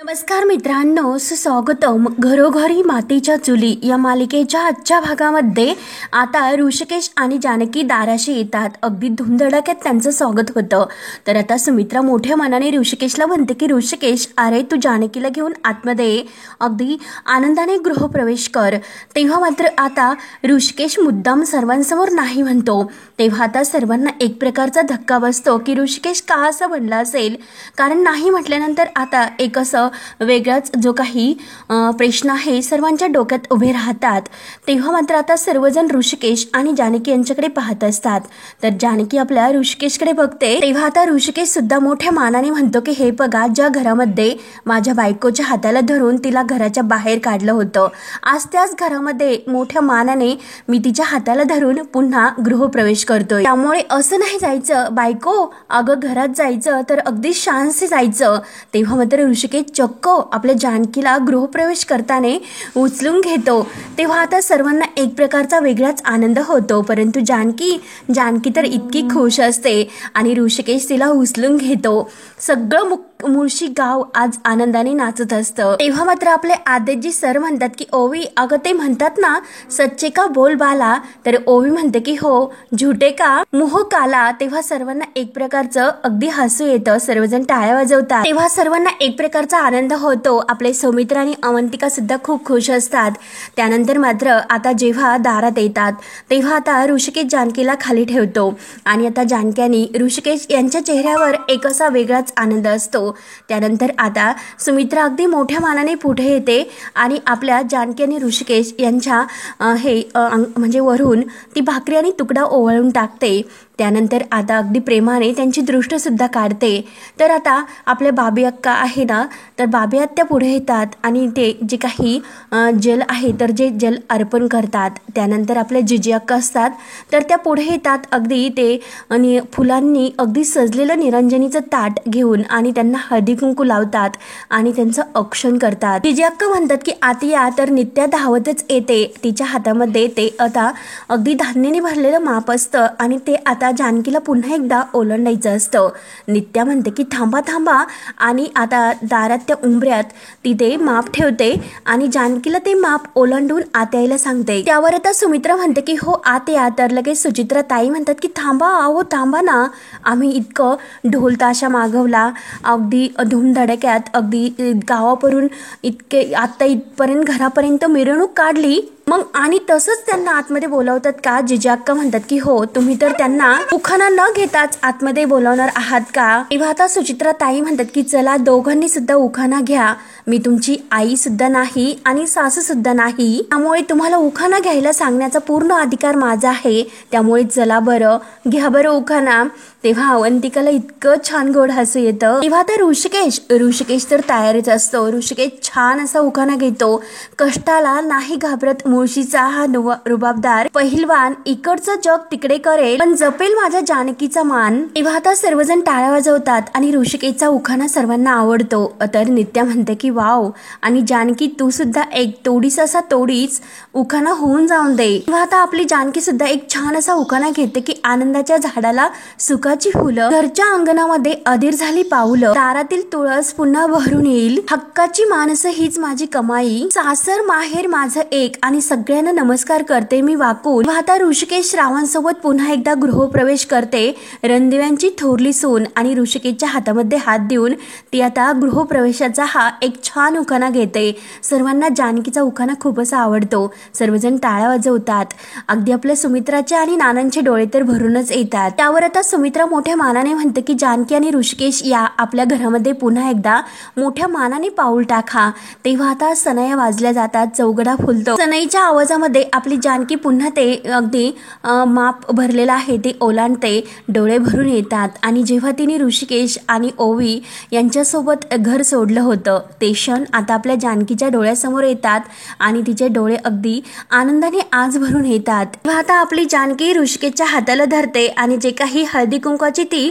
नमस्कार मित्रांनो, स्वागतम घरोघरी मातीच्या चुली या मालिकेच्या आजच्या भागामध्ये आता ऋषिकेश आणि जानकी दाराशी येतात. अगदी धुमधडाक्यात त्यांचं स्वागत होतं. तर आता सुमित्रा मोठ्या मनाने ऋषिकेशला म्हणते की ऋषिकेश, अरे तू जानकीला घेऊन आतमध्ये अगदी आनंदाने गृहप्रवेश कर. तेव्हा मात्र आता ऋषिकेश मुद्दाम सर्वांसमोर नाही म्हणतो. तेव्हा आता सर्वांना एक प्रकारचा धक्का बसतो की ऋषिकेश का असं म्हणला असेल. कारण नाही म्हटल्यानंतर आता एक असं वेगळाच जो काही प्रश्न आहे सर्वांच्या डोक्यात उभे राहतात. तेव्हा मात्र आता सर्वजण ऋषिकेश आणि जानकी यांच्याकडे पाहत असतात. तर जानकी आपल्या ऋषिकेशकडे बघते. तेव्हा आता ऋषिकेश सुद्धा मोठ्या मानाने म्हणतो की हे बघा, ज्या घरामध्ये माझ्या बायकोच्या हाताला धरून तिला घराच्या बाहेर काढलं होतं, आज त्याच घरामध्ये मोठ्या मानाने मी तिच्या हाताला धरून पुन्हा गृहप्रवेश करतोय. त्यामुळे असं नाही जायचं बायको, अगं घरात जायचं तर अगदी शानसे जायचं. तेव्हा मात्र ऋषिकेश चक्क आपल्या जानकीला गृहप्रवेश करताना उचलून घेतो. तेव्हा आता सर्वांना एक प्रकारचा वेगळाच आनंद होतो. परंतु जानकी तर इतकी खुश असते आणि ऋषिकेश तिला उचलून घेतो. सगळं मुळशी गाव आज आनंदाने नाचत असतं. तेव्हा मात्र आपले आदेजी सर म्हणतात की ओवी, अगं ते म्हणतात ना सच्चे का बोल बाला, तर ओवी म्हणते की हो, झुटे का मुह काला. तेव्हा सर्वांना एक प्रकारचं अगदी हसू येतं. सर्वजण टाळ्या वाजवतात. तेव्हा सर्वांना एक प्रकारचा आनंद होतो. आपले सौमित्र आणि अवंतिका सुद्धा खूप खुश असतात. त्यानंतर मात्र आता जेव्हा दारात येतात तेव्हा आता ऋषिकेश जानकीला खाली ठेवतो आणि आता जानकी आणि ऋषिकेश यांच्या चेहऱ्यावर एक असा वेगळाच आनंद असतो. त्यानंतर आता सुमित्रा अगदी मोठ्या मानाने पुढे येते आणि आपल्या जानकी आणि ऋषिकेश यांच्या म्हणजे वरून ती भाकरी आणि तुकडा ओवाळून टाकते. त्यानंतर आता अगदी प्रेमाने त्यांची दृष्ट सुद्धा काढते. तर आता आपल्या बाबी अक्का आहे ना, तर बाबी आत्या पुढे येतात आणि ते जे काही जल आहे तर जे जल अर्पण करतात. त्यानंतर आपल्या जिजी अक्का असतात तर त्या पुढे येतात अगदी ते आणि फुलांनी अगदी सजलेलं निरंजनीचं ताट घेऊन आणि त्यांना हळदी कुंकू लावतात आणि त्यांचं औक्षण करतात. जिजी अक्का म्हणतात की आत या, तर नित्या धावतच येते. तिच्या हातामध्ये ते आता अगदी धान्याने भरलेलं माप असतं आणि ते आता जानकीला पुन्हा एकदा ओलांडायचं असतं. नित्या म्हणते की थांबा थांबा आणि आता दारात त्या उंबऱ्यात तिथे माप ठेवते आणि जानकीला ते माप ओलांडून आत यायला सांगते. त्यावर आता सुमित्रा म्हणते की हो आत या. तर लगेच सुचित्रा ताई म्हणतात की थांबा, अहो थांबा ना, आम्ही इतकं ढोल ताशा मागवला, अगदी धूमधडक्यात अगदी गावावरून इतके आता इथपर्यंत घरापर्यंत मिरवणूक काढली, मग आणि तसंच त्यांना आतमध्ये बोलावतात का? जिजी अक्का म्हणतात की हो, तुम्ही तर त्यांना उखाणा न घेताच आतमध्ये बोलावणार आहात का? तेव्हा आता सुचित्रा ताई म्हणतात की चला दोघांनी सुद्धा उखाणा घ्या. मी तुमची आई सुद्धा नाही आणि सासू सुद्धा नाही, त्यामुळे तुम्हाला उखाणा घ्यायला सांगण्याचा पूर्ण अधिकार माझा आहे. त्यामुळे चला बरं, घ्या बरं उखाणा. तेव्हा अवंतिकाला इतकं छान गोड हसू येतं. तेव्हा तर ऋषिकेश तर तयारच असतो. ऋषिकेश छान असा उखाणा घेतो. कष्टाला नाही घाबरत मुळशीचा हा रुबाबदार पहिलवान, इकडचं जग तिकडे करेल पण जपेल माझ्या जानकीचा मान. तेव्हा आता सर्वजण टाळ्या वाजवतात आणि ऋषिकेशचा उखाणा सर्वांना आवडतो. तर नित्या म्हणते की वाव, आणि जानकी तू सुद्धा एक तोडीच उखाणा होऊन जाऊन दे. तेव्हा आता आपली जानकी सुद्धा एक छान असा उखाणा घेते की आनंदाच्या झाडाला सुखाची फुलं, घरच्या अंगणामध्ये अधीर झाली पाऊलं, दारातील तुळस पुन्हा भरून येईल, हक्काची माणसं हीच माझी कमाई, सासर माहेर माझं एक आणि सगळ्यांना नमस्कार करते मी वाकून. आता ऋषिकेश रावांसोबत पुन्हा एकदा गृहप्रवेश करते. रणदिव्यांची थोरली सून आणि ऋषिकेशच्या हातामध्ये हात देऊन ती आता गृहप्रवेशाचा हा एक छान उखाणा घेते. सर्वांना जानकीचा उखाणा खूप असा आवडतो. सर्वजण टाळ्या वाजवतात. अगदी आपल्या सुमित्राचे आणि नानांचे डोळे तर भरूनच येतात. त्यावर आता सुमित्रा मोठ्या मानाने म्हणते की जानकी आणि ऋषिकेश या आपल्या घरामध्ये पुन्हा एकदा मोठ्या मानाने पाऊल टाका. तेव्हा आता सनया वाजल्या जातात. चौघडा फुलतो. सनईच्या आवाजामध्ये आपली जानकी पुन्हा ते अगदी माप भरलेलं आहे ते ओलांडते. डोळे भरून येतात आणि जेव्हा तिने ऋषिकेश आणि ओवी यांच्यासोबत घर सोडलं होतं ते क्षण आता आपल्या जानकीच्या डोळ्यासमोर येतात आणि तिचे डोळे अगदी आनंदाने आज भरून येतात. तेव्हा आता आपली जानकी ऋषिकेशच्या हाताला धरते आणि जे काही हळदी कुंकवाची ती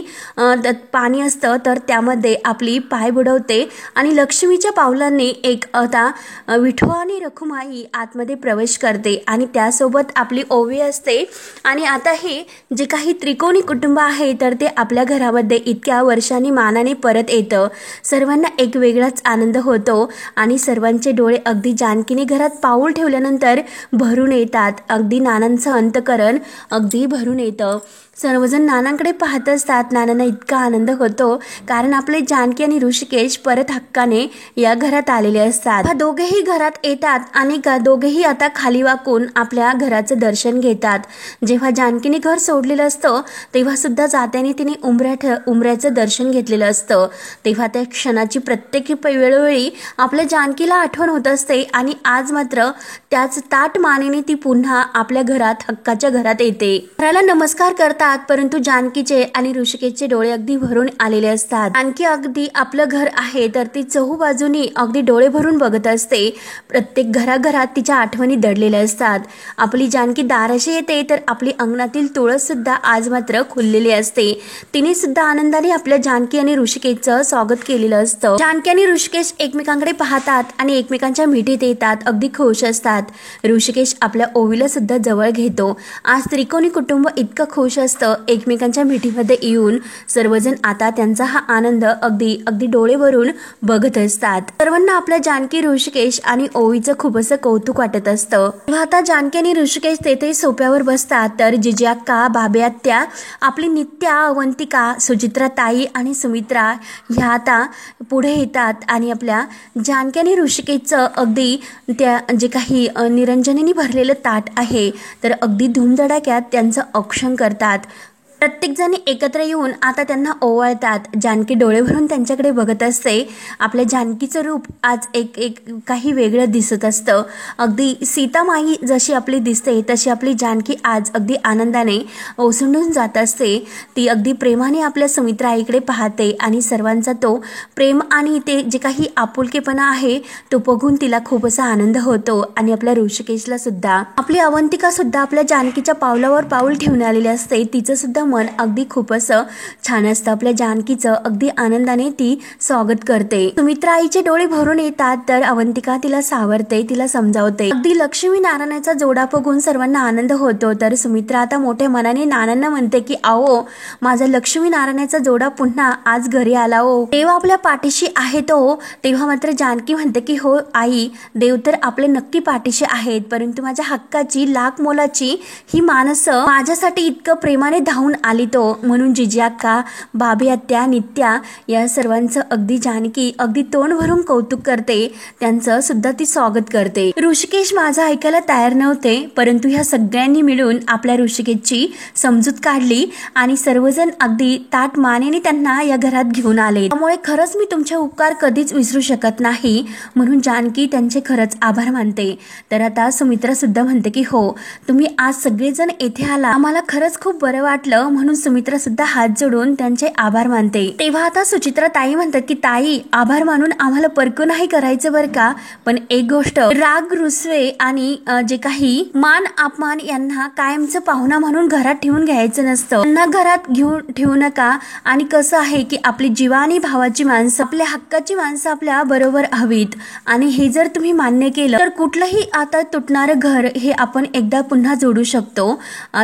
पाणी असतं तर त्यामध्ये आपली पाय बुडवते आणि लक्ष्मीच्या पावलांनी एक आता विठू आणि रखुमाई आतमध्ये प्रवेश करते आणि त्यासोबत आपली ओवी असते. आणि आता हे जे काही त्रिकोणी कुटुंब आहे तर ते आपल्या घरामध्ये इतक्या वर्षांनी मानाने परत येतं. सर्वांना एक वेगळाच आनंद होतो आणि सर्वांचे डोळे अगदी जानकीने घरात पाऊल ठेवल्यानंतर भरून येतात. अगदी नानांचं अंतकरण अगदी भरून येतं. सर्वजण नानांकडे पाहत असतात. नानांना इतका आनंद होतो कारण आपले जानकी आणि ऋषिकेश परत हक्काने या घरात आलेले असतात. दोघेही घरात येतात आणि दोघेही आता खाली वाकून आपल्या घराचं दर्शन घेतात. जेव्हा जानकीने घर सोडलेलं असतं तेव्हा सुद्धा जात्याने तिने उंबऱ्याचं दर्शन घेतलेलं असतं. तेव्हा त्या क्षणाची प्रत्येक वेळोवेळी आपल्या जानकीला आठवण होत असते आणि आज मात्र त्याच ताट मानेने ती पुन्हा आपल्या घरात हक्काच्या घरात येते. घराला नमस्कार करतात परंतु जानकीचे आणि ऋषिकेशचे डोळे अगदी भरून आलेले असतात. जानकी अगदी आपलं घर आहे तर ती चहूबाजूनी अगदी डोळे भरून बघत असते. प्रत्येक घराघरात तिच्या आठवणी दडलेल्या असतात. आपली जानकी दाराशी येते तर आपली अंगणातील तुळस सुद्धा आज मात्र खुललेली असते. तिने सुद्धा आनंदाने आपल्या जानकी आणि ऋषिकेशचं स्वागत केलेलं असतं. जानकी आणि ऋषिकेश एकमेकांकडे पाहतात आणि एकमेकांच्या मिठीत येतात. अगदी खुश असतात. ऋषिकेश आपल्या ओवीला सुद्धा जवळ घेतो. आज त्रिकोणी कुटुंब इतकं खुश असतं एकमेकांच्या मिठीमध्ये येऊन. सर्वजण आता त्यांचा हा आनंद अगदी डोळे भरून बघत असतात. सर्वांना आपल्या जानकी, ऋषिकेश आणि ओवीचं खूप असं कौतुक वाटत असतं. आता जानकी आणि ऋषिकेश तेथे सोप्यावर बसतात तर जिजी अक्का, बाबे आत्या, आपली नित्या, अवंतिका, सुचित्रा ताई आणि सुमित्रा ह्या आता पुढे येतात आणि आपल्या जानकी आणि ऋषिकेशचं अगदी त्या जे काही निरंजनेने भरलेलं ताट आहे तर अगदी धूमधडाक्यात त्यांचं औक्षण करतात. प्रत्येक जण एकत्र येऊन आता त्यांना ओवाळतात. जानकी डोळे भरून त्यांच्याकडे बघत असते. आपल्या जानकीचं रूप आज एक काही वेगळं दिसत असतं. अगदी सीतामाई जशी आपली दिसते तशी आपली जानकी आज अगदी आनंदाने ओसंडून जात असते. ती अगदी प्रेमाने आपल्या सुमित्रा आईकडे पाहते आणि सर्वांचा तो प्रेम आणि ते जे काही आपुलकेपणा आहे तो बघून तिला खूप असा आनंद होतो. आणि आपल्या ऋषिकेशला सुद्धा आपली अवंतिका सुद्धा आपल्या जानकीच्या पावलावर पाऊल ठेवून आलेले असते. तिचं सुद्धा मन अगदी खूप असं छान असतं. आपल्या जानकीचं अगदी आनंदाने ती स्वागत करते. सुमित्रा आईचे डोळे भरून येतात तर अवंतिका तिला सावरते, तिला समजावते. अगदी लक्ष्मी नारायणाचा जोडा बघून सर्वांना आनंद होतो. तर सुमित्रा आता मोठ्या मनाने नानांना म्हणते की आओ, माझा लक्ष्मी नारायणाचा जोडा पुन्हा आज घरी आला हो. देव आपल्या पाठीशी आहे तो. तेव्हा मात्र जानकी म्हणते की हो आई, देव तर आपले नक्की पाठीशी आहेत परंतु माझ्या हक्काची लाख मोलाची ही माणसं माझ्यासाठी इतकं प्रेमाने धावून आली तो. म्हणून जिजी अक्का, बाबी आत्या, नित्या या सर्वांचं अगदी जानकी अगदी तोंड भरून कौतुक करते. त्यांचं सुद्धा ती स्वागत करते. ऋषिकेश माझं ऐकायला तयार नव्हते परंतु ह्या सगळ्यांनी मिळून आपल्या ऋषिकेशची समजूत काढली आणि सर्वजण अगदी ताट मानेने त्यांना या घरात घेऊन आले. त्यामुळे खरंच मी तुमचे उपकार कधीच विसरू शकत नाही. म्हणून जानकी त्यांचे खरंच आभार मानते. तर आता सुमित्रा सुद्धा म्हणते की हो, तुम्ही आज सगळेजण येथे आला, आम्हाला खरंच खूप बरं वाटलं. म्हणून सुमित्रा सुद्धा हात जोडून त्यांचे आभार मानते. तेव्हा आता सुचित्रा ताई म्हणतात की ताई, आभार मानून आम्हाला परकू नाही करायचं बरं का, पण एक गोष्ट, राग, रुसवे आणि जे काही मान अपमान यांना कायमचं पाहुणा म्हणून घरात ठेवून घ्यायचं नसतं. त्यांना घरात घेऊन ठेवू नका. आणि कसं आहे की आपली जीवा आणि भावाची माणसं, आपल्या हक्काची माणसं आपल्या बरोबर हवीत. आणि हे जर तुम्ही मान्य केलं तर कुठलंही आता तुटणारं घर हे आपण एकदा पुन्हा जोडू शकतो.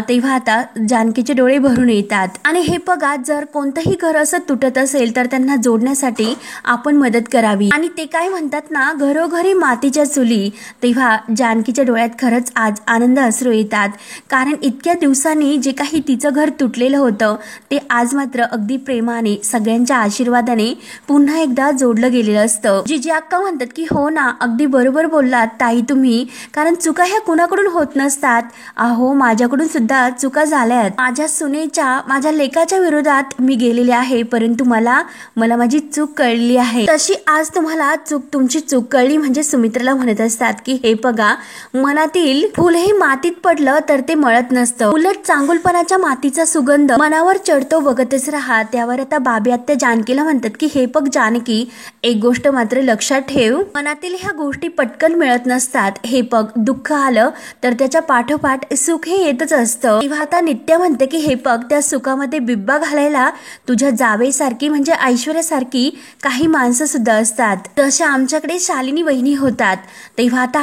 तेव्हा आता जानकीचे डोळे भरून येतात. आणि हे बघा, जर कोणतंही घर असं तुटत असेल तर त्यांना जोडण्यासाठी आपण मदत करावी. आणि ते काय म्हणतात ना, घरोघरी मातीच्या चुली. तेव्हा जानकीच्या डोळ्यात खरंच आज आनंद अश्रू येतात. कारण इतक्या दिवसांनी जे काही तिचं घर तुटलेलं होतं ते आज मात्र अगदी प्रेमाने सगळ्यांच्या आशीर्वादाने पुन्हा एकदा जोडलं गेलेलं असतं. जिजी अक्का म्हणतात की हो ना, अगदी बरोबर बोललात ताई तुम्ही. कारण चुका ह्या कुणाकडून होत नसतात. अहो, माझ्याकडून सुद्धा चुका झाल्यात. माझ्या सुनेच्या, माझ्या लेकाच्या विरोधात मी गेलेले आहे परंतु मला माझी चूक कळली आहे. तशी आज तुम्हाला तुमची चूक कळली. म्हणजे सुमित्राला म्हणत असतात की हे बघा, मनातील फुल हे मातीत पडलं तर ते मळत नसतं. उलट चांगुलपणाच्या मातीचा सुगंध मनावर चढतो, बघतच राहा. त्यावर आता बाबी आत्या जानकीला म्हणतात की हे बघ जानकी, एक गोष्ट मात्र लक्षात ठेव, मनातील ह्या गोष्टी पटकन मिळत नसतात. हे बघ, दुःख आलं तर त्याच्या पाठोपाठ सुख हे येतच असतं. तेव्हा आता नित्या म्हणते की हे बघ त्या सुखामध्ये बिब्बा घालायला तुझ्या जावेसारखी म्हणजे ऐश्वर्यासारखी काही माणसं सुद्धा असतात, तसे आमच्याकडे शालिनी वहिनी होतात. तेव्हा आता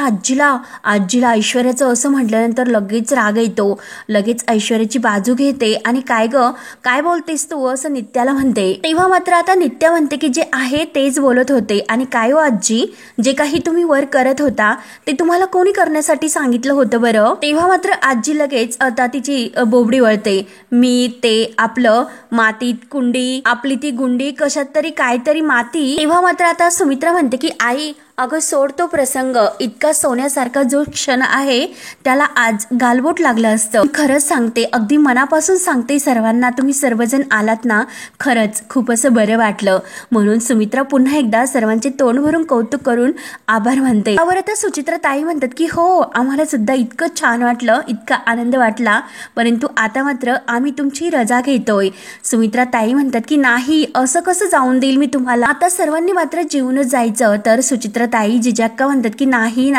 आजीला ऐश्वर्याचं असं म्हटल्यानंतर लगेच राग येतो. लगेच ऐश्वर्याची बाजू घेते आणि काय बोलतेस तू असं नित्याला म्हणते. तेव्हा मात्र आता नित्या म्हणते की जे आहे तेच बोलत होते. आणि काय हो आजी, जे काही तुम्ही वर करत होता ते तुम्हाला कोणी करण्यासाठी सांगितलं होतं बरं? तेव्हा मात्र आजी लगेच आता तिची बोबडी वळते. मी ते आपलं मातीत कुंडी, आपली ती गुंडी कशात तरी काहीतरी माती. तेव्हा मात्र आता सुमित्रा म्हणते की आई अगं सोड तो प्रसंग, इतका सोन्यासारखा जो क्षण आहे त्याला आज गालबोट लागलं असतं. खरंच सांगते, अगदी मनापासून सांगते सर्वांना, तुम्ही सर्वजण आलात ना, खरंच खूप असं बरं वाटलं. म्हणून सुमित्रा पुन्हा एकदा सर्वांचे तोंड भरून कौतुक करून आभार म्हणते. त्यावर आता सुचित्रा ताई म्हणतात की हो, आम्हाला सुद्धा इतकं छान वाटलं, इतका आनंद वाटला, परंतु आता मात्र आम्ही तुमची रजा घेतोय. सुमित्रा ताई म्हणतात की नाही, असं कसं जाऊन देईल मी तुम्हाला, आता सर्वांनी मात्र जेवूनच जायचं. तर सुचित्रा ताई जिजाक्का म्हणतात की नाही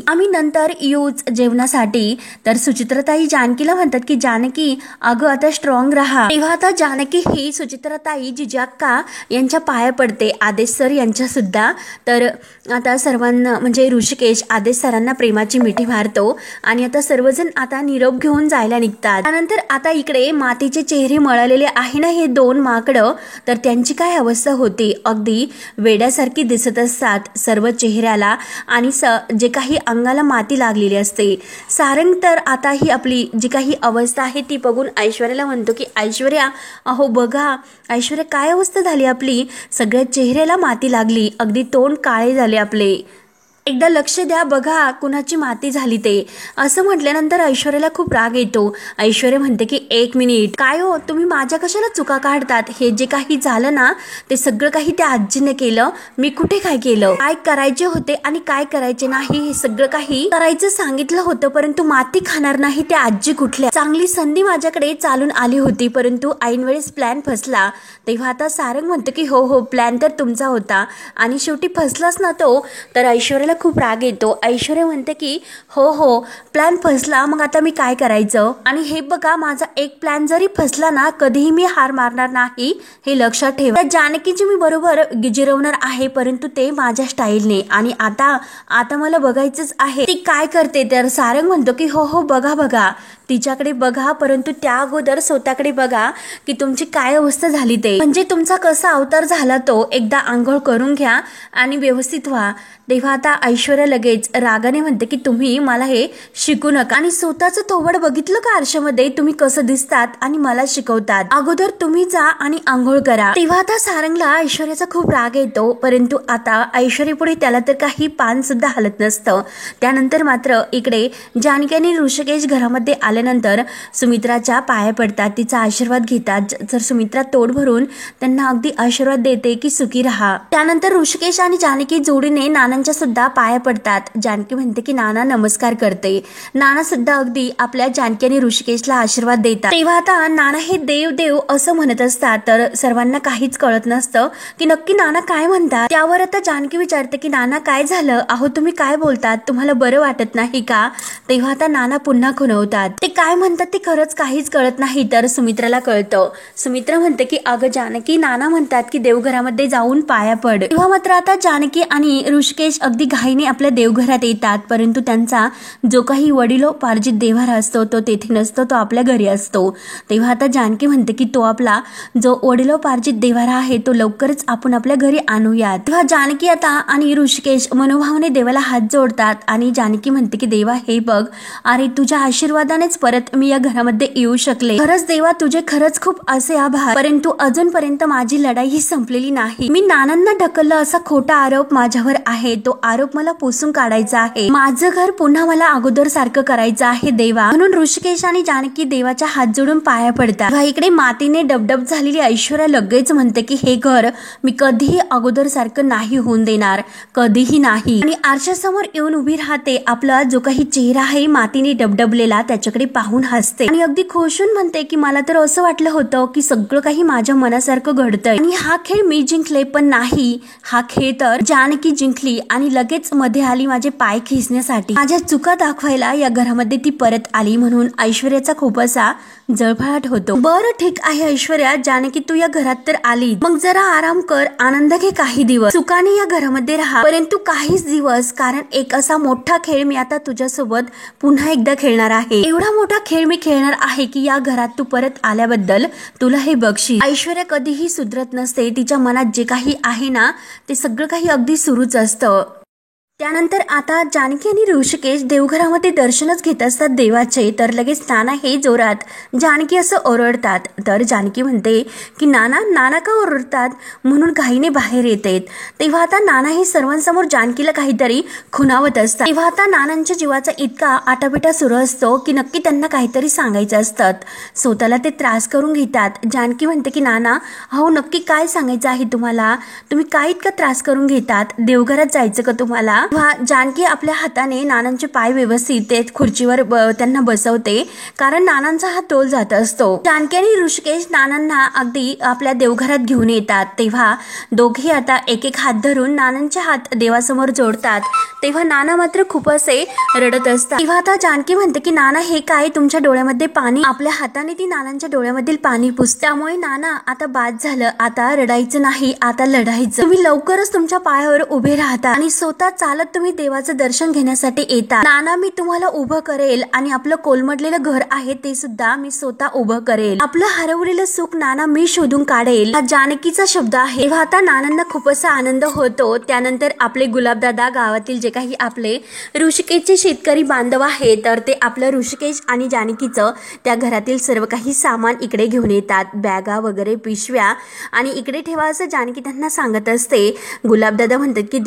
आम्ही नंतर येऊच जेवणासाठी. तर सुचित्राताई जानकीला म्हणतात की जानकी अगं आता स्ट्रॉंग राहा. तेव्हा आता जानकी ही सुचित्राताई जिजाक्का यांच्या पाया पडते, आदेश सर यांच्या सुद्धा. तर आता सर्वांना म्हणजे ऋषिकेश आदेश सरांना प्रेमाची मिठी मारतो आणि आता सर्वजण आता निरोप घेऊन जायला निघतात. त्यानंतर आता इकडे मातीचे चेहरे मळलेले आहे ना हे दोन माकडं, तर त्यांची काय अवस्था होती, अगदी वेड्यासारखी दिसत असतात सर्व चेहऱ्याला आणि जे काही अंगाला माती लागलेली असते. सारंग तर आता ही आपली जी काही अवस्था आहे ती बघून ऐश्वर्याला म्हणतो की ऐश्वर्या अहो बघा ऐश्वर्या काय अवस्था झाली आपली, सगळ्या चेहऱ्याला माती लागली, अगदी तोंड काळे झाले आपले, एकदा लक्ष द्या बघा कुणाची माती झाली ते. असं म्हटल्यानंतर ऐश्वर्याला खूप राग येतो. ऐश्वर्या म्हणते की एक मिनिट, काय हो तुम्ही माझ्या कशाला चुका काढतात, हे जे काही झालं ना ते सगळं काही त्या आजीने केलं, मी कुठे काय केलं, काय करायचे होते आणि काय करायचे नाही हे सगळं काही करायचं सांगितलं होतं, परंतु माती खाणार नाही त्या आजी कुठल्या, चांगली संधी माझ्याकडे चालून आली होती परंतु ऐन वेळेस प्लॅन फसला. तेव्हा आता सारंग म्हणतो की हो प्लॅन तर तुमचा होता आणि शेवटी फसलाच ना तो. तर ऐश्वर्याला खूप राग येतो. ऐश्वर्या म्हणते की हो प्लॅन फसला, मग आता मी काय करायचं, आणि हे बघा माझा एक प्लॅन जरी फसला ना कधीही मी हार मारणार नाही हे लक्षात ठेवा. त्या जानकीची मी बरोबर जिरवणार आहे परंतु ते माझ्या स्टाईलने, आणि आता मला बघायचंच आहे ती काय करते. तर सारंग म्हणतो की हो बघा तिच्याकडे बघा, परंतु त्या अगोदर स्वतःकडे बघा की तुमची काय अवस्था झाली ते, म्हणजे तुमचा कसा अवतार झाला तो एकदा आंघोळ करून घ्या आणि व्यवस्थित व्हा. तेव्हा आता ऐश्वर्या लगेच रागाने म्हणते की तुम्ही मला हे शिकू नका, आणि स्वतःचं थोबड बघितलं का आरशामध्ये तुम्ही कसं दिसतात आणि मला शिकवतात, अगोदर तुम्ही जा आणि आंघोळ करा. तेव्हा आता सारंगला ऐश्वर्याचा खूप राग येतो, परंतु आता ऐश्वर्यापुढे त्याला तर काही पान सुद्धा हलत नसतं. त्यानंतर मात्र इकडे जानकी आणि ऋषिकेश घरामध्ये आल्यानंतर सुमित्राच्या पाया पडतात, तिचा आशीर्वाद घेतात. जर सुमित्रा तोड भरून त्यांना अगदी आशीर्वाद देते की सुखी राहा. त्यानंतर ऋषिकेश आणि जानकी जोडीने नानांच्या सुद्धा पाया पडतात. जानकी म्हणते की नाना नमस्कार करते. नाना सुद्धा अगदी आपल्या जानकी आणि ऋषिकेशला आशीर्वाद देतात. तेव्हा आता नाना हे देव असं म्हणत असतात, तर सर्वांना काहीच कळत नसतं की नक्की नाना काय म्हणतात. त्यावर आता जानकी विचारते की नाना काय झालं, अहो तुम्ही काय बोलतात, तुम्हाला बरं वाटत नाही का. तेव्हा आता नाना पुन्हा खुणवतात, ते काय म्हणतात ते खरंच काहीच कळत नाही. तर सुमित्राला कळतं. सुमित्रा म्हणते की अगं जानकी नाना म्हणतात की देवघरामध्ये जाऊन पाया पड. तेव्हा मात्र आता जानकी आणि ऋषिकेश अगदी घाईने आपल्या देवघरात येतात, परंतु त्यांचा जो काही वडिलोपार्जित देव्हारा असतो तो तेथे नसतो, तो आपल्या घरी असतो. तेव्हा आता जानकी म्हणते की तो आपला जो वडिलोपार्जित देव्हारा आहे तो लवकरच आपण आपल्या घरी आणूयात. तेव्हा जानकी आता आणि ऋषिकेश मनोभावने देवाला हात जोडतात आणि जानकी म्हणते की देवा हे बघ, अरे तुझ्या आशीर्वादानेच परत मी या घरामध्ये येऊ शकले, खरंच देवा तुझे खरंच खूप असे आभार, परंतु अजूनपर्यंत माझी लढाई ही संपलेली नाही. मी नानांना ढकललं असा खोटा आरोप माझ्यावर आहे, तो आरोप मला पुसून काढायचा आहे. माझं घर पुन्हा मला अगोदर सारखं करायचं आहे देवा. म्हणून ऋषिकेश आणि जानकी देवाच्या हात जोडून पाया पडतात. इकडे मातीने डबडब झालेली ऐश्वर्या लगेच म्हणते की हे घर मी कधीही अगोदर सारखं नाही होऊन देणार, कधीही नाही. आणि आरशासमोर येऊन उभी राहते. आपला जो काही चेहरा आहे मातीने डबडबलेला त्याच्याकडे पाहून हसते आणि अगदी खोशून म्हणते की मला तर असं वाटलं होतं की सगळं काही माझ्या मनासारखं घडतंय आणि हा खेळ मी जिंकले, पण नाही, हा खेळ तर जानकी जिंकली आणि लगेच मध्ये आली माझे पाय खेचण्यासाठी, माझ्या चुका दाखवायला या घरामध्ये ती परत आली. म्हणून ऐश्वर्याचा खूप असा जळफळाट होतो. बरं ठीक आहे ऐश्वर्या, जानकी तू या घरात तर आली, मग जरा आराम कर, आनंद घे काही दिवस, सुखाने या घरामध्ये राहा, परंतु काहीच दिवस, कारण एक असा मोठा खेळ मी आता तुझ्यासोबत पुन्हा एकदा खेळणार आहे. एवढा मोठा खेळ मी खेळणार आहे की या घरात तू परत आल्याबद्दल तुला हे बक्षीस. ऐश्वर्या कधीही सुधरत नसते, तिच्या मनात जे काही आहे ना ते सगळं काही अगदी सुरूच असतं. त्यानंतर आता जानकी आणि ऋषिकेश देवघरामध्ये दर्शनच घेत असतात देवाचे, तर लगेच नाना हे जोरात जानकी असं ओरडतात. तर जानकी म्हणते की नाना का ओरडतात, म्हणून घाईने बाहेर येतात. तेव्हा आता नाना हे सर्वांसमोर जानकीला काहीतरी खुणावत असतात. तेव्हा आता नानांच्या जीवाचा इतका आटापिटा सुरू असतो की नक्की त्यांना काहीतरी सांगायचं असतात. स्वतःला ते त्रास करून घेतात. जानकी म्हणते की नाना हो नक्की काय सांगायचं आहे तुम्हाला, तुम्ही काय इतका त्रास करून घेतात, देवघरात जायचं का तुम्हाला. जानकी आपल्या हाताने नानांचे पाय व्यवस्थित ते खुर्चीवर त्यांना बसवते, कारण नानांचा हात तोल जात असतो. जानकी आणि ऋषिकेश नानांना अगदी आपल्या देवघरात घेऊन येतात. तेव्हा दोघे आता एक एक हात धरून नानांचे हात देवासमोर जोडतात. तेव्हा नाना मात्र खूप असे रडत असतात. तेव्हा आता जानकी म्हणते की नाना हे काय, तुमच्या डोळ्यामध्ये पाणी, आपल्या हाताने ती नानांच्या डोळ्यामधील पाणी पुसते. त्यामुळे नाना आता बाद झालं, आता रडायचं नाही, आता लढायचं. तुम्ही लवकरच तुमच्या पायावर उभे राहता आणि स्वतः चालत तुम्ही देवाचं दर्शन घेण्यासाठी येता. नाना मी तुम्हाला उभं करेल आणि आपलं कोलमडलेलं घर आहे ते सुद्धा मी स्वतः उभं करेल. आपलं हरवलेलं सुख नाना मी शोधून काढेल, हा जानकीचा शब्द आहे. तेव्हा आता नानांना खूप असा आनंद होतो. त्यानंतर आपले गुलाबदादा गावातील जे काही आपले ऋषिकेशचे शेतकरी बांधव आहे तर ते आपलं ऋषिकेश आणि जानकीचं त्या घरातील सर्व काही सामान इकडे घेऊन येतात. बॅगा वगैरे पिशव्या आणि इकडे ठेवा असं जानकी त्यांना सांगत असते. गुलाबदादा म्हणतात की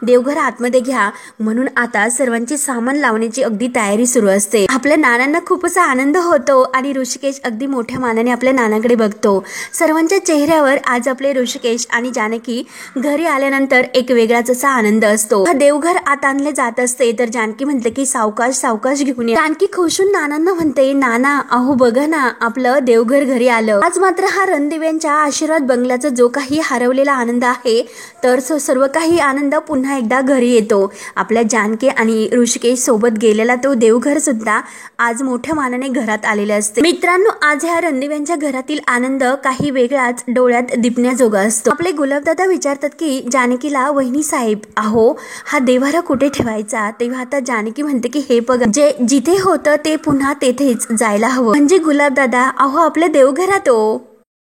देवघर आतमध्ये घ्या, म्हणून आता सर्वांची सामान लावण्याची अगदी तयारी सुरू असते. आपल्या नानांना खूप असा आनंद होतो आणि ऋषिकेश अगदी मोठ्या मानाने आपल्या नानाकडे बघतो. सर्वांच्या चेहऱ्यावर आज आपले ऋषिकेश आणि जानकी घरी आल्यानंतर एक वेगळाच असा आनंद असतो. हा देवघर आत आणले जात असते तर जानकी म्हणते की सावकाश घेऊन या. जानकी खुशून नानांना म्हणते नाना अहो बघा ना आपलं देवघर घरी आलं. आज मात्र हा रणदिव्यांच्या आशीर्वाद बंगल्याचा जो काही हरवलेला आनंद आहे तर सर्व काही आनंद पुन्हा एकदा घरी येतो. आपल्या जानकी आणि ऋषिकेश सोबत गेलेला तो देवघर सुद्धा आज मोठ्या मानाने घरात आलेले असते. मित्रांनो आज ह्या रणदिव्यांच्या घरातील आनंद काही वेगळाच डोळ्यात दिपण्याजोगा असतो. आपले गुलाबदादा विचारतात की जानकीला वहिनी साहेब अहो हा देवारा कुठे ठेवायचा. तेव्हा आता जानकी म्हणते की हे बघा जे जिथे होतं ते पुन्हा तेथेच जायला हवं. म्हणजे गुलाबदादा अहो आपल्या देवघरात हो.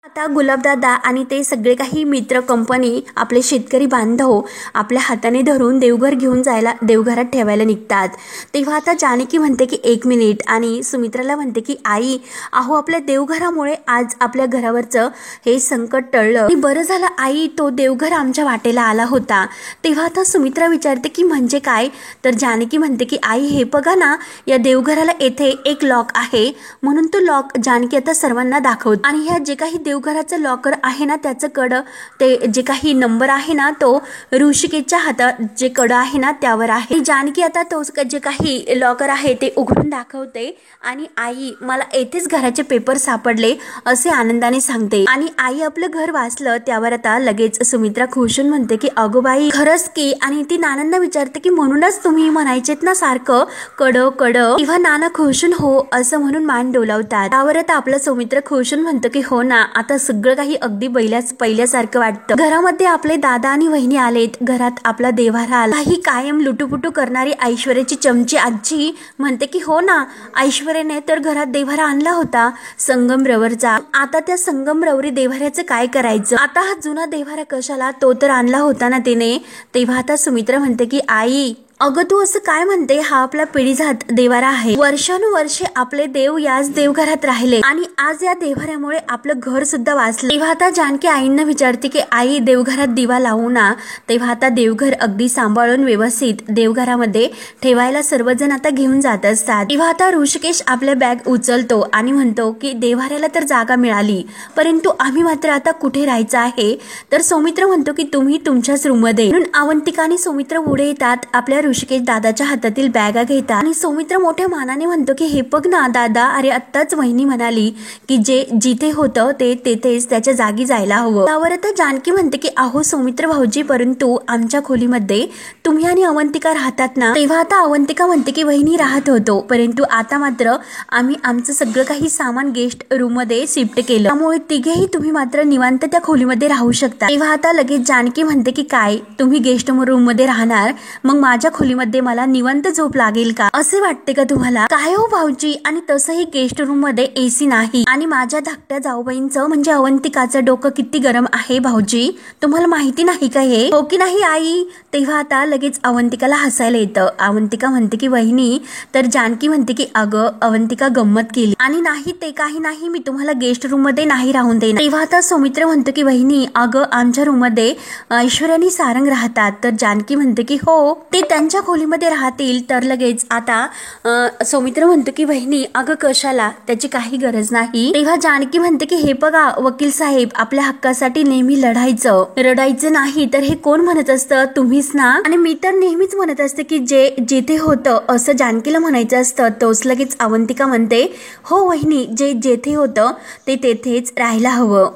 आता गुलाबदादा आणि ते सगळे काही मित्र कंपनी आपले शेतकरी बांधव आपल्या हाताने धरून देवघर घेऊन जायला देवघरात ठेवायला निघतात. तेव्हा आता जानकी म्हणते की 1 मिनिट आणि सुमित्राला म्हणते की आई अहो आपल्या देवघरामुळे आज आपल्या घरावरचं हे संकट टळलं आणि बरं झालं आई तो देवघर आमच्या वाटेला आला होता. तेव्हा आता सुमित्रा विचारते की म्हणजे काय, तर जानकी म्हणते की आई हे बघा ना या देवघराला येथे एक लॉक आहे, म्हणून तो लॉक जानकी आता सर्वांना दाखवते आणि ह्या जे काही देवघराचं लॉकर आहे ना त्याचं कड ते जे काही नंबर आहे ना तो ऋषिकेशच्या हातात जे कड आहे ना त्यावर आहे. जानकी आता तो जे काही लॉकर आहे ते उघडून दाखवते आणि आई मला येथेच घराचे पेपर सापडले असे आनंदाने सांगते आणि आई आपलं घर वाचलं. त्यावर आता लगेच सुमित्रा खुशून म्हणते की अगो बाई खरंच की, आणि ती नानांना विचारते की म्हणूनच तुम्ही म्हणायचेत ना सारखं कड कड. तेव्हा नाना खुशून हो असं म्हणून मान डोलावतात. त्यावर आता आपलं सुमित्रा खुशून म्हणतो की हो ना आता सगळं काही अगदी पहिल्यासारखं वाटतं. घरामध्ये आपले दादा आणि वहिनी आलेत, घरात आपला देवारा आला. काही कायम लुटुपुटू करणारी ऐश्वर्याची चमची आजी म्हणते की हो ना ऐश्वर्याने तर घरात देवारा आणला होता संगमरवरचा, आता त्या संगमरवरी देवाऱ्याचं काय करायचं, आता हा जुना देवारा कशाला, तो तर आणला होता ना तिने. तेव्हा आता सुमित्रा म्हणते की आई अगं तू असं काय म्हणते, हा आपला पिढीजात देवारा आहे, वर्षानुवर्षे आपले देव याच देवघरात राहिले आणि आज या देवाऱ्यामुळे आपलं घर सुद्धा वाचलं. तेव्हा आता जानकी आईंना विचारते की आई देवघरात दिवा लावू ना. तेव्हा आता देवघर अगदी सांभाळून व्यवस्थित देवघरामध्ये ठेवायला सर्वजण आता घेऊन जात असतात. तेव्हा आता ऋषिकेश आपल्या बॅग उचलतो आणि म्हणतो की देवाऱ्याला तर जागा मिळाली, परंतु आम्ही मात्र आता कुठे राहायचं आहे. तर सौमित्र म्हणतो की तुम्ही तुमच्याच रूममध्ये. म्हणून अवंतिका आणि सौमित्र पुढे येतात. आपल्या ऋषिकेश दादाच्या हातातील बॅगा घेतात आणि सौमित्र मोठ्या मानाने म्हणतो की हे बघ ना दादा, अरे आत्ताच वहिनी म्हणाली की जे जिथे होतं ते तेथेच त्याच्या जागी जायला हवं. त्यावर आता जानकी म्हणते की अहो सौमित्र भाऊजी, परंतु आमच्या खोलीमध्ये तुम्ही आणि अवंतिका राहतात ना. तेव्हा आता अवंतिका म्हणते की वहिनी राहत होतो, परंतु आता मात्र आम्ही आमचं सगळं काही सामान गेस्ट रूम मध्ये शिफ्ट केलं, त्यामुळे तिघेही तुम्ही मात्र निवांत त्या खोलीमध्ये राहू शकता. तेव्हा आता लगेच जानकी म्हणते की काय तुम्ही गेस्ट रूम मध्ये राहणार, मग माझ्या खोलीमध्ये मला निवांत झोप लागेल का, असे वाटते का तुम्हाला? काय हो भाऊजी, आणि तसंही गेस्ट रूम मध्ये एसी नाही आणि माझ्या धाकट्या जाऊबाईंचं म्हणजे अवंतिकाचं डोकं किती गरम आहे भाऊजी, तुम्हाला माहिती नाही का हे, हो की नाही आई? तेव्हा आता लगेच अवंतिकाला हसायला येतं. अवंतिका म्हणते की वहिनी, तर जानकी म्हणते की अगं अवंतिका गंमत केली आणि नाही ते काही नाही, मी तुम्हाला गेस्ट रूम मध्ये नाही राहून देणार. तेव्हा आता सौमित्र म्हणतो की वहिनी अगं आमच्या रूम मध्ये ऐश्वर्या आणि सारंग राहतात. तर जानकी म्हणते की हो ते त्यांच्या खोलीमध्ये राहतील. तर लगेच आता सौमित्र म्हणतो की वहिनी अगं कशाला, त्याची काही गरज नाही. तेव्हा जानकी म्हणते की हे बघा वकील साहेब, आपल्या हक्कासाठी नेहमी रडायचं नाही तर हे कोण म्हणत असतं, तुम्हीच ना. आणि मी तर नेहमीच म्हणत असते की जे जिथे होतं असं जानकीला म्हणायचं असतं. तोच लगेच अवंतिका म्हणते हो वहिनी, जे जेथे होतं ते तेथेच राहायला हवं.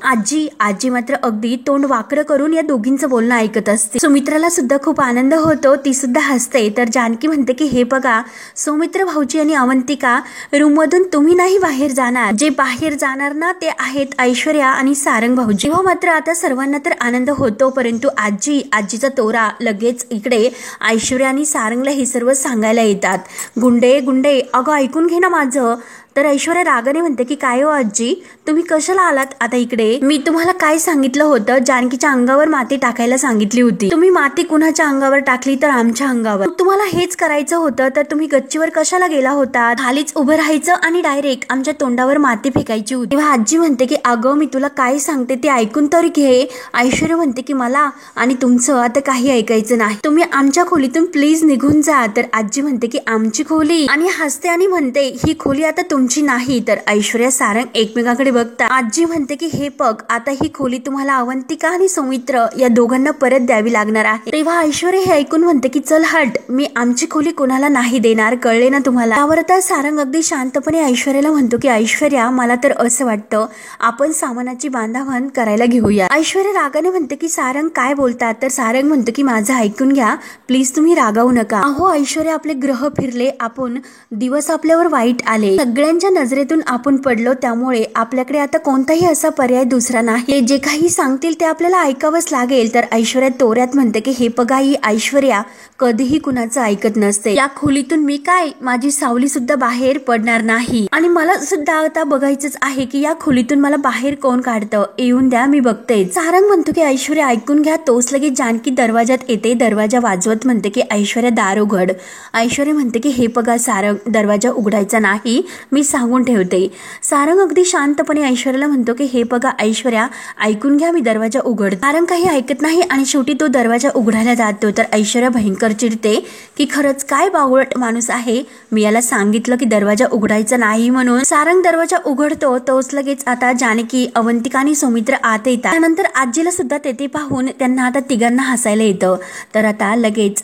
आजी मात्र अगदी तोंड वाकडं करून या दोघींचं बोलणं ऐकत असते. सुमित्राला सुद्धा खूप आनंद होतो, ती सुद्धा हसते. तर जानकी म्हणते की हे बघा सौमित्र भाऊजी आणि अवंतिका, रूम मधून तुम्ही नाही बाहेर जाणार, जे बाहेर जाणार ना ते आहेत ऐश्वर्या आणि सारंग भाऊजी. हो मात्र आता सर्वांना तर आनंद होतो, परंतु आजीचा तोरा लगेच इकडे ऐश्वर्या आणि सारंगला हे सर्व सांगायला येतात. गुंडे अगं ऐकून घे ना माझं. तर ऐश्वर्या रागाने म्हणते की काय हो आजी, तुम्ही कशाला आलात आता इकडे? मी तुम्हाला काय सांगितलं होतं, जानकीच्या अंगावर माती टाकायला सांगितली होती. तुम्ही माती कुणाच्या अंगावर टाकली तर आमच्या अंगावर. तुम्हाला हेच करायचं होतं तर तुम्ही गच्चीवर कशाला गेला होता? खालीच उभं राहायचं आणि डायरेक्ट आमच्या तोंडावर माती फेकायची होती. तेव्हा आजी म्हणते की अगं मी तुला काय सांगते ते ऐकून तरी घे. ऐश्वर्या म्हणते की मला आणि तुमचं आता काही ऐकायचं नाही, तुम्ही आमच्या खोलीतून प्लीज निघून जा. तर आजी म्हणते की आमची खोली, आणि हसते आणि म्हणते ही खोली आता तुमची नाही. तर ऐश्वर्या सारंग एकमेकांकडे बघता. आजी म्हणते की हे बघ आता ही खोली तुम्हाला अवंतिका आणि सौमित्र या दोघांना परत द्यावी लागणार आहे. तेव्हा ऐश्वर्या हे ऐकून म्हणते की चल हट, मी आमची खोली कोणाला नाही देणार, कळले ना तुम्हाला? त्यावर आता सारंग अगदी शांतपणे ऐश्वर्याला म्हणतो की ऐश्वर्या मला तर असं वाटतं आपण सामानाची बांधावण करायला घेऊया. ऐश्वर्या रागाने म्हणते की सारंग काय बोलतात? तर सारंग म्हणतो की माझं ऐकून घ्या प्लीज, तुम्ही रागावू नका. अहो ऐश्वर्या आपले ग्रह फिरले, आपण दिवस आपल्यावर वाईट आले, सगळ्यांच्या नजरेतून आपण पडलो, त्यामुळे आपल्याकडे आता कोणताही असा पर्याय दुसरा नाही. जे काही सांगतील ते आपल्याला ऐकावंच लागेल. तर ऐश्वर्या तोऱ्यात म्हणते की हे बघा ही ऐश्वर्या कधीही कुणाचं ऐकत नसते, या खोलीतून मी काय माझी सावली सुद्धा बाहेर पडणार नाही, आणि मला सुद्धा आता बघायचंच आहे की या खोलीतून मला बाहेर कोण काढतं, येऊन द्या मी बघते. सारंग म्हणतो की ऐश्वर्या ऐकून घ्या. तोच लगेच जानकी दरवाजात येते. दरवाजा वाजवत म्हणते की ऐश्वर्या दार उघड. ऐश्वर्या म्हणते की हे बघा सारंग, दरवाजा उघडायचा नाही, मी सांगून ठेवते. सारंग अगदी शांतपणे ऐश्वर्याला म्हणतो की हे बघा ऐश्वर्या ऐकून घ्या, मी दरवाजा उघड. सारंग काही ऐकत नाही आणि शेवटी तो दरवाजा उघडायला जातो. तर ऐश्वर्या भयंकर चिडते की खरंच काय बावळट माणूस आहे, मी याला सांगितलं की दरवाजा उघडायचा नाही म्हणून. सारंग दरवाजा उघडतो. तोच लगेच आता जानकी, अवंतिका आणि सौमित्र आत येतात. त्यानंतर आजीला सुद्धा तेथे पाहून त्यांना आता तिघांना हसायला येतं. तर आता लगेच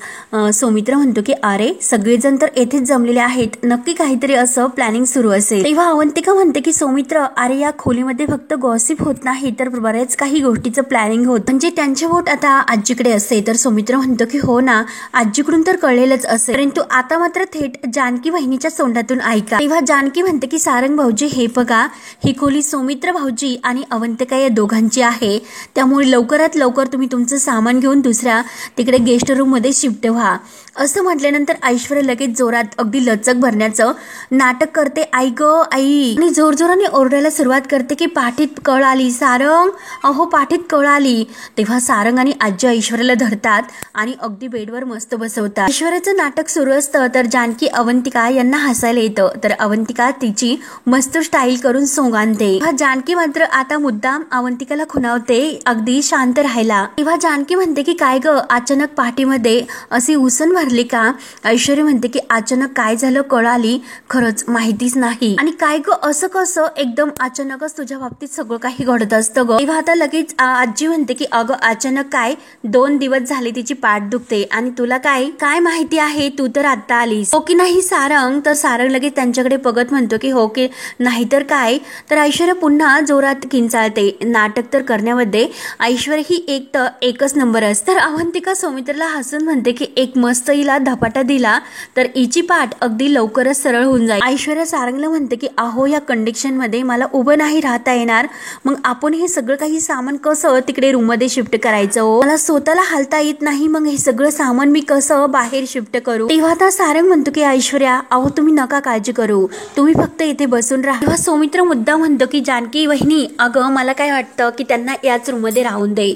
सौमित्र म्हणतो की अरे सगळेजण तर येथेच जमलेले आहेत, नक्की काहीतरी असं प्लॅनिंग सुरू असेल. तेव्हा अवंतिका म्हणते की सौमित्र अरे या खोलीमध्ये फक्त गॉसिप होत नाही तर बऱ्याच काही गोष्टीचं प्लॅनिंग होत, म्हणजे त्यांचे वोट आता आजीकडे असते. तर सौमित्र म्हणतो की हो ना, आजीकडून तर कळलेलंच असेल, परंतु आता मात्र थेट जानकी बहिणीच्या तोंडातून ऐका. तेव्हा जानकी म्हणते की सारंग भाऊजी हे बघा, ही खोली सौमित्र भाऊजी आणि अवंतिका या दोघांची आहे, त्यामुळे लवकरात लवकर तुम्ही तुमचं सामान घेऊन दुसऱ्या तिकडे गेस्ट रूम मध्ये शिफ्ट व्हा. असं म्हटल्यानंतर ऐश्वर्या लगेच जोरात अगदी लचक भरण्याचं नाटक करते. आई ग आई, आणि जोरजोराने ओरडायला सुरुवात करते की पाठीत कळ आली सारंग, अहो पाठीत कळ आली. तेव्हा सारंग आणि आजी ऐश्वर्याला धरतात आणि अगदी बेडवर मस्त बसवतात. ऐश्वर्याचं नाटक सुरू असतं. तर जानकी अवंतिका यांना हसायला येतं. तर अवंतिका तिची मस्त स्टाईल करून सोंग आणते. जानकी मात्र आता मुद्दाम अवंतिकाला खुणावते अगदी शांत राहायला. तेव्हा जानकी म्हणते की काय ग अचानक पाठीमध्ये अशी उसण भरली का? ऐश्वर्या म्हणते की अचानक काय झालं कळ आली, खरंच माहितीच नाही. आणि काय ग असं कसं एकदम अचानकच तुझ्या बाबतीत सगळं काही घडत असतं ग. तेव्हा आता लगेच आजी म्हणते की अगं अचानक काय 2 दिवस झाले तिची पाठ दुखते आणि तुला काय काय माहिती आहे, तू तर आता आलीस हो की नाही सारंग. तर सारंग लगेच त्यांच्याकडे बघत म्हणतो की हो की नाहीतर काय. तर ऐश्वर्या पुन्हा जोरात किंचाळते. नाटक तर करण्यामध्ये ऐश्वर्या ही एकच नंबर असते. तर अवंतिका सौमित्रला हसून म्हणते की एक मस्त हिला धपाटा दिला तर हिची पाठ अगदी लवकरच सरळ होऊन जाईल. ऐश्वर्या सारंगला म्हणते की अहो या कंडिशन मध्ये मला उभं नाही राहता येणार, मग आपण हे सगळं काही सामान कसं तिकडे रूम मध्ये शिफ्ट करायचं हो, मला स्वतःला हालता येत नाही, मग हे सगळं सामान मी कसं बाहेर शिफ्ट करू. तेव्हा आता सारंग म्हणतो की ऐश्वर्या अहो तुम्ही नका काळजी करू, तुम्ही फक्त इथे बसून राहा. तेव्हा सौमित्र मुद्दा म्हणतो की जानकी वहिनी अगं मला काय वाटतं की त्यांना याच रूम मध्ये राहून दे.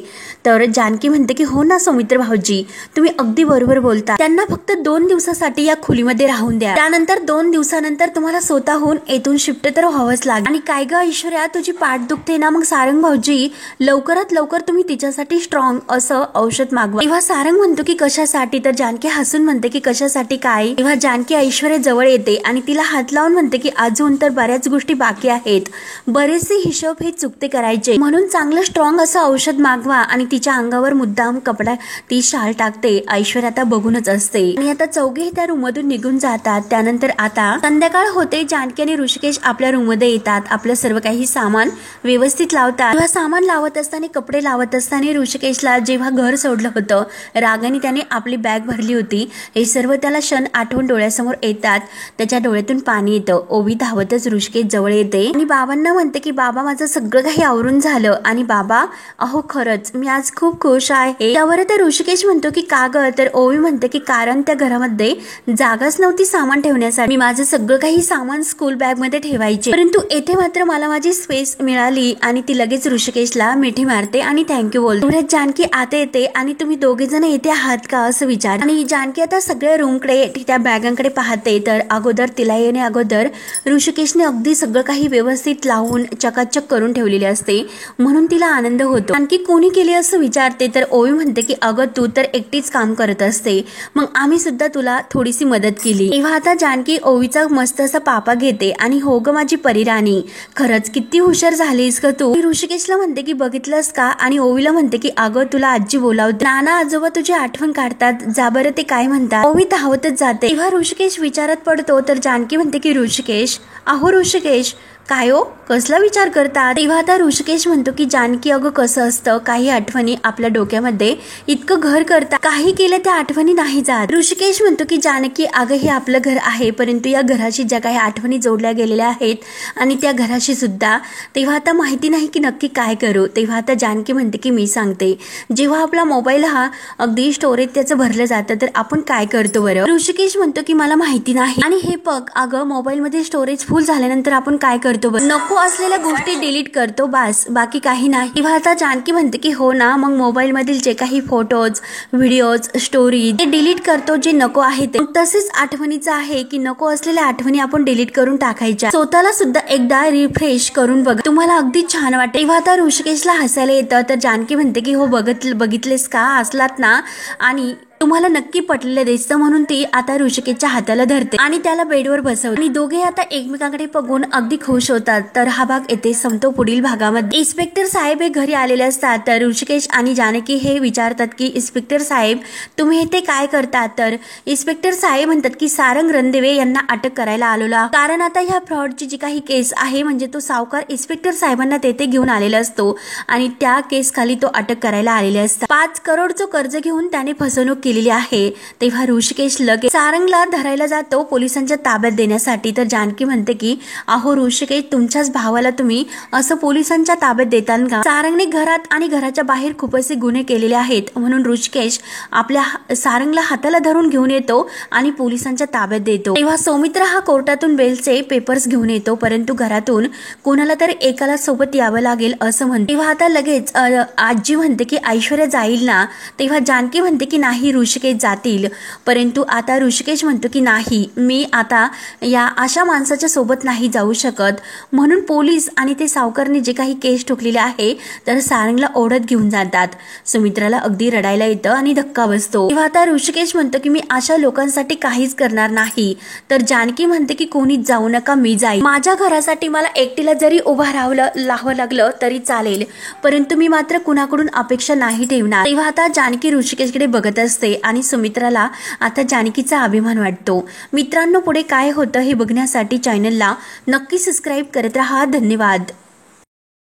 तर जानकी म्हणते की हो ना सौमित्र भाऊजी तुम्ही अगदी बरोबर बोलता, त्यांना फक्त 2 दिवसासाठी या खोलीमध्ये राहून द्या, त्यानंतर 2 दिवसानंतर तुम्हाला स्वतःहून येथून शिफ्ट तर व्हावंच लागेल. आणि काय ग ऐश्वर्या तुझी पाठ दुखते ना, मग सारंग भाऊजी लवकरात लवकर तुम्ही तिच्यासाठी स्ट्रॉंग असं औषध मागवा. तेव्हा सारंग म्हणतो की कशासाठी. तर जानकी हसून म्हणते की कशासाठी काय. तेव्हा जानकी ऐश्वर्या जवळ येते आणि तिला हात लावून म्हणते की अजून तर बऱ्याच गोष्टी बाकी आहेत, बरेचसे हिशोब हे चुकते करायचे, म्हणून चांगलं स्ट्रॉंग असं औषध मागवा. आणि तिच्या अंगावर मुद्दाम कपडा ती शाल टाकते. ऐश्वर्या आता बघूनच असते. आणि आता चौघे त्या रूम मधून निघून जातात. त्यानंतर आता संध्याकाळ होते. जानकी आणि ऋषिकेश आपल्या रूम मध्ये येतात. आपलं सर्व काही सामान व्यवस्थित लावतात. तेव्हा सामान लावत असताना कपडे लावत असताना ऋषिकेशला जेव्हा घर सोडलं होतं रागाने त्याने आपली बॅग भरली होती, हे सर्व त्याला क्षण आठवण डोळ्यासमोर येतात. त्याच्या डोळ्यातून पाणी येतं. ओवी धावतच ऋषिकेश जवळ येते आणि बाबांना म्हणते की बाबा माझं सगळं काही आवरून झालं. आणि बाबा अहो खरंच मी आज खूप खुश आहे. त्यावर तर ऋषिकेश म्हणतो की का ग. तर ओवी म्हणते की कारण त्या घरामध्ये जागाच नव्हती सामान ठेवण्यासाठी, मी माझं सगळं काही सामान स्कूल बॅग मध्ये ठेवायचे, परंतु येथे मात्र मला माझी स्पेस मिळाली. आणि ती लगेच ऋषिकेशला मिठी मारते आणि थँक्यू बोलते. तेवढ्यात जानकी आता येते आणि तुम्ही दोघे जण येथे आहात का असं विचार. आणि जानकी आता सगळ्या रूमकडे त्या बॅगांकडे पाहते. तर अगोदर तिला येणे अगोदर ऋषिकेशने अगदी सगळं काही व्यवस्थित लावून चकाचक करून ठेवलेले असते, म्हणून तिला आनंद होतो. आणखी कोणी केले असं विचारते. तर ओवी म्हणते की अगं तू तर एकटीच काम करत असते, मग आम्ही सुद्धा तुला थोडीशी मदत केली. तेव्हा आता जानकी ओवीचा मस्त असा पापा घेते आणि हो ग माझी परिराणी खरंच किती हुशार झालीस ग तू. ऋषिकेशला म्हणते की बघितलंस का. आणि ओवीला म्हणते की अगं तुला आजी बोलावते, नाना आजोबा तुझी आठवण काढतात, जा बरं ते काय म्हणतात. ओवी धावतच जाते. तेव्हा ऋषिकेश विचारात पडतो. तर जानकी म्हणते की ऋषिकेश अहो ऋषिकेश काय हो कसला विचार करतात. तेव्हा आता ऋषिकेश म्हणतो की जानकी अगं कसं असतं काही आठवणी आपल्या डोक्यामध्ये इतकं घर करतात, काही केलं त्या आठवणी नाही जात. ऋषिकेश म्हणतो की जानकी अगं हे आपलं घर आहे, परंतु या घराशी ज्या काही आठवणी जोडल्या गेलेल्या आहेत आणि त्या घराशी सुद्धा, तेव्हा आता माहिती नाही की नक्की काय करू. तेव्हा आता जानकी म्हणते की मी सांगते, जेव्हा आपला मोबाईल हा अगदी स्टोरेज त्याचं भरलं जातं तर आपण काय करतो बरं. ऋषिकेश म्हणतो की मला माहिती नाही. आणि हे बघ अगं मोबाईल मध्ये स्टोरेज फुल झाल्यानंतर आपण काय करतो, नको असलेल्या गोष्टी डिलीट करतो बस, बाकी काही नाही. तेव्हा आता जानकी म्हणते की हो ना, मग मोबाईल मधील जे काही फोटोज व्हिडिओज स्टोरी ते डिलीट करतो जे नको आहे ते. तसेच आठवणीचं आहे की नको असलेल्या आठवणी आपण डिलीट करून टाकायच्या, स्वतःला सुद्धा एकदा रिफ्रेश करून बघ, तुम्हाला अगदी छान वाटेल. तेव्हा आता ऋषिकेशला हसायला येतं. तर जानकी म्हणते की हो बघितलेस का असलात ना आणि तुम्हाला नक्की पटलेलं दिसतं, म्हणून ती आता ऋषिकेशच्या हाताला धरते आणि त्याला बेडवर बसवते. आणि दोघे आता एकमेकांकडे बघून अगदी खुश होतात. तर हा भाग येथे संपतो. पुढील भागामध्ये इन्स्पेक्टर साहेब हे घरी आलेले असतात. तर ऋषिकेश आणि जानकी हे विचारतात की इन्स्पेक्टर साहेब तुम्ही इथे काय करतात. तर इन्स्पेक्टर साहेब म्हणतात की सारंग रणदिवे यांना अटक करायला आलेला, कारण आता ह्या फ्रॉडची जी काही केस आहे म्हणजे तो सावकार इन्स्पेक्टर साहेबांना तेथे घेऊन आलेला असतो आणि त्या केस खाली तो अटक करायला आलेले असतात. 5 करोडचं कर्ज घेऊन त्याने फसवणूक केलेली आहे. तेव्हा ऋषिकेश लगेच सारंगला धरायला जातो पोलिसांच्या ताब्यात देण्यासाठी. तर जानकी म्हणते की अहो ऋषिकेश तुमच्याच भावाला तुम्ही असं पोलिसांच्या ताब्यात देताल का. सारंगने घरात आणि घराच्या बाहेर खूप असे गुन्हे केलेले आहेत, म्हणून ऋषिकेश आपल्या सारंगला हाताला धरून घेऊन येतो आणि पोलिसांच्या ताब्यात देतो. तेव्हा सौमित्र हा कोर्टातून बेलचे पेपर्स घेऊन येतो, परंतु घरातून कोणाला तरी एकाला सोबत यावं लागेल असं म्हणते. तेव्हा आता लगेच आजी म्हणते की ऐश्वर्या जाईल ना. तेव्हा जानकी म्हणते की नाही ऋषिकेश जातील, परंतु आता ऋषिकेश म्हणतो की नाही, मी आता या अशा माणसाच्या सोबत नाही जाऊ शकत. म्हणून पोलीस आणि ते सावकारने जे काही केस ठोकलेले आहे तर सारंगला ओढत घेऊन जातात. सुमित्राला अगदी रडायला येतं आणि धक्का बसतो. तेव्हा आता ऋषिकेश म्हणतो की मी अशा लोकांसाठी काहीच करणार नाही. तर जानकी म्हणते की कोणीच जाऊ नका, मी जाईल. माझ्या घरासाठी मला एकटीला जरी उभा राहावं लागलं तरी चालेल, परंतु मी मात्र कुणाकडून अपेक्षा नाही ठेवणार. तेव्हा आता जानकी ऋषिकेशकडे बघत असते आणि सुमित्राला आता जानकीचा अभिमान वाटतो. मित्रांनो, पुढे काय होतं हे बघण्यासाठी चॅनलला नक्की सबस्क्राईब करत राहा. धन्यवाद.